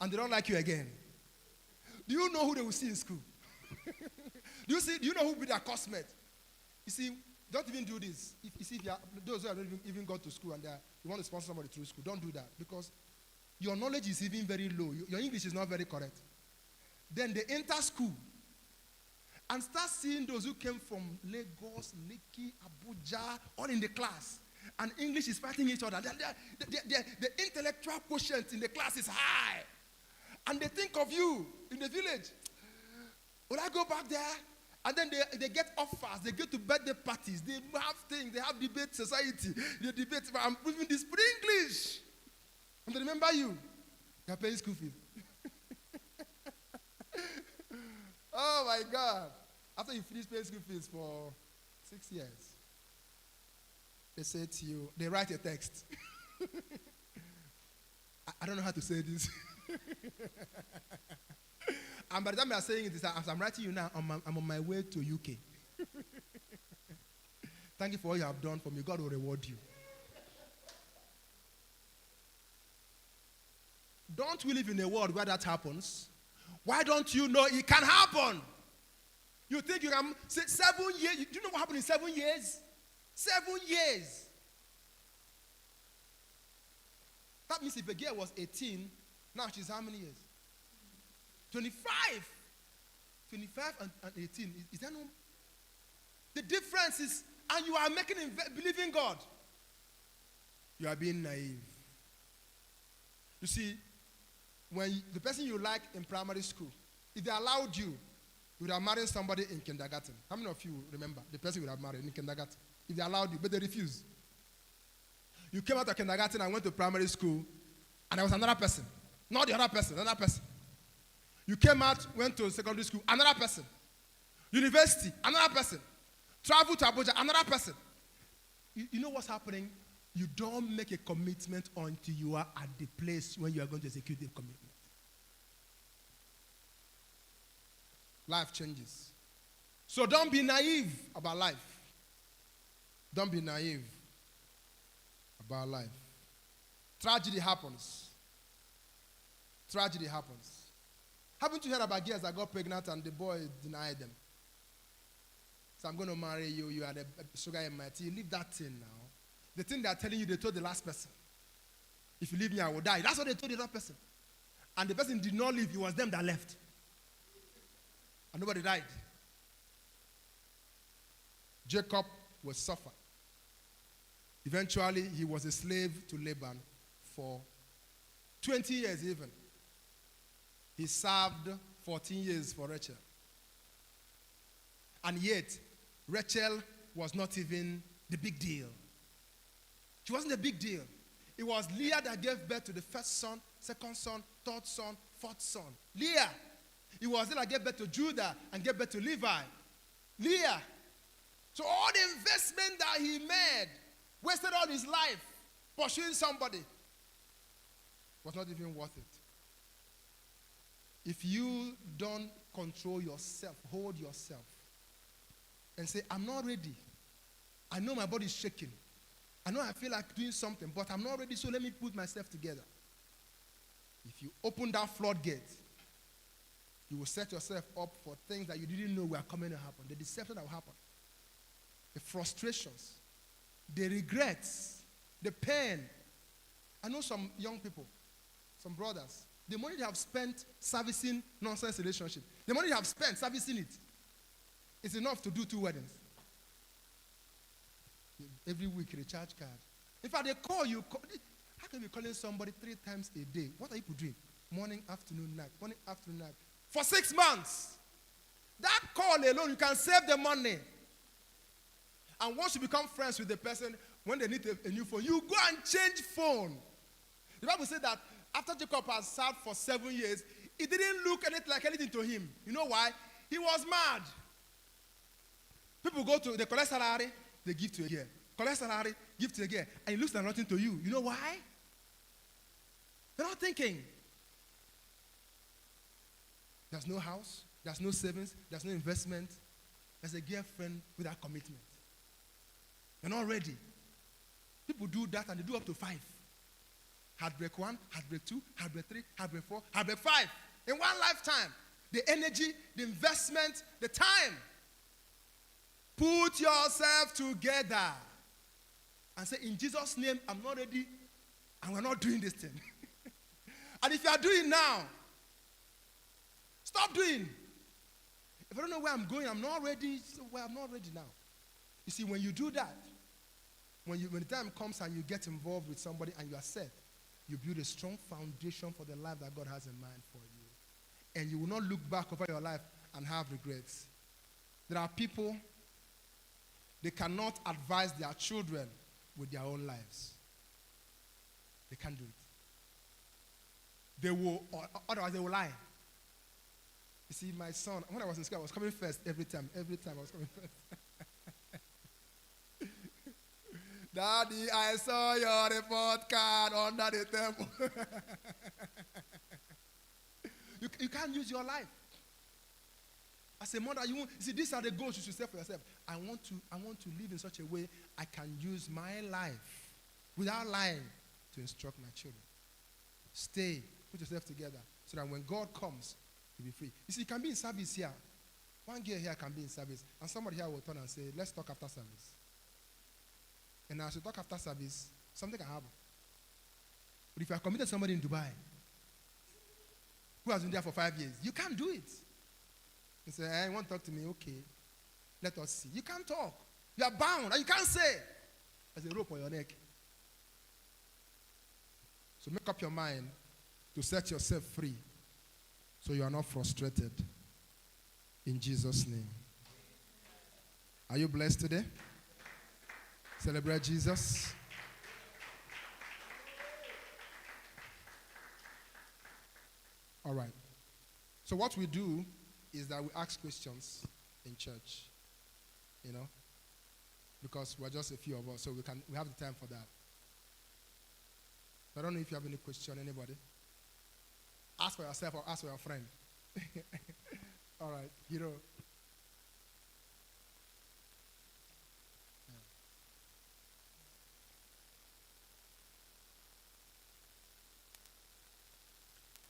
and they don't like you again. Do you know who they will see in school? Do you know who will be their classmate? You see, don't even do this. If you are, those who have not even gone to school and you want to sponsor somebody through school, don't do that, because your knowledge is even very low. Your English is not very correct. Then they enter school and start seeing those who came from Lagos, Lekki, Abuja, all in the class. And English is fighting each other. The intellectual quotient in the class is high. And they think of you in the village. Will I go back there? And then they get offers. They go to birthday parties. They have things. They have debate society. They debate. I'm proving this for English. And they remember you. You're paying school fees. Oh my God. After you finish paying school fees for 6 years, they say to you, they write a text. I don't know how to say this. And by the time I'm saying it, as I'm writing you now, I'm on my way to UK. Thank you for all you have done for me. God will reward you. Don't we live in a world where that happens? Why don't you know it can happen? You think you can say 7 years? Do you know what happened in 7 years? 7 years. That means if a girl was 18, now she's how many years? 25. 25 and 18. Is that no? The difference is, and you are making believing God. You are being naive. You see, when the person you like in primary school, if they allowed you, you would have married somebody in kindergarten. How many of you remember the person you would have married in kindergarten? If they allowed you, but they refused. You came out of kindergarten and went to primary school, and there was another person. Not the other person, another person. You came out, went to secondary school, another person. University, another person. Travel to Abuja, another person. You know what's happening? You don't make a commitment until you are at the place when you are going to execute the commitment. Life changes. So don't be naive about life. Don't be naive about life. Tragedy happens. Tragedy happens. Haven't you heard about girls that got pregnant and the boy denied them? So I'm going to marry you. You are the sugar in my tea. Leave that thing now. The thing they are telling you, they told the last person. If you leave me, I will die. That's what they told the other person. And the person did not leave. It was them that left. And nobody died. Jacob will suffer. Eventually, he was a slave to Laban for 20 years even. He served 14 years for Rachel. And yet, Rachel was not even the big deal. She wasn't a big deal. It was Leah that gave birth to the first son, second son, third son, fourth son. Leah. It was Leah that gave birth to Judah and gave birth to Levi. Leah. So all the investment that he made, wasted all his life pursuing somebody, was not even worth it. If you don't control yourself, hold yourself, and say, I'm not ready. I know my body is shaking. I know I feel like doing something, but I'm not ready, so let me put myself together. If you open that floodgate, you will set yourself up for things that you didn't know were coming to happen. The deception that will happen. The frustrations. The regrets. The pain. I know some young people, some brothers, the money they have spent servicing nonsense relationship, the money they have spent servicing it, is enough to do 2 weddings. Every week, recharge card. In fact, they call you. How can you be calling somebody 3 times a day? What are you doing? Morning, afternoon, night. Morning, afternoon, night. For 6 months. That call alone, you can save the money. And once you become friends with the person, when they need a new phone, you go and change phone. The Bible said that after Jacob has served for 7 years, it didn't look like anything to him. You know why? He was mad. People go to, they collect salary, they give to a girl. Collect salary, give to a girl. And it looks like nothing to you. You know why? You're not thinking. There's no house, there's no savings, there's no investment. There's a girlfriend without commitment. You're not ready. People do that and they do up to 5. Heartbreak 1, heartbreak 2, heartbreak 3, heartbreak 4, heartbreak 5. In one lifetime. The energy, the investment, the time. Put yourself together and say, in Jesus' name, I'm not ready and we're not doing this thing. And if you are doing now, stop doing. If I don't know where I'm going, I'm not ready. Well, I'm not ready now. You see, when you do that, when the time comes and you get involved with somebody and you are set, you build a strong foundation for the life that God has in mind for you. And you will not look back over your life and have regrets. There are people, they cannot advise their children with their own lives. They can't do it. They will, or otherwise they will lie. You see, my son, when I was in school, I was coming first every time. Every time I was coming first. Daddy, I saw your report card under the table. You can't use your life. As a mother, you see, these are the goals you should set for yourself. I want to live in such a way I can use my life without lying to instruct my children. Stay, put yourself together so that when God comes, you'll be free. You see, you can be in service here. One girl here can be in service, and somebody here will turn and say, let's talk after service. And as you talk after service, something can happen. But if you are committed to somebody in Dubai who has been there for 5 years, you can't do it. You say, hey, you want to talk to me? Okay. Let us see. You can't talk. You are bound, and you can't say. There's a rope on your neck. So make up your mind to set yourself free so you are not frustrated. In Jesus' name. Are you blessed today? Celebrate Jesus. All right. So what we do is that we ask questions in church, you know, because we're just a few of us, so we have the time for that. I don't know if you have any question, anybody. Ask for yourself or ask for your friend. All right, hero.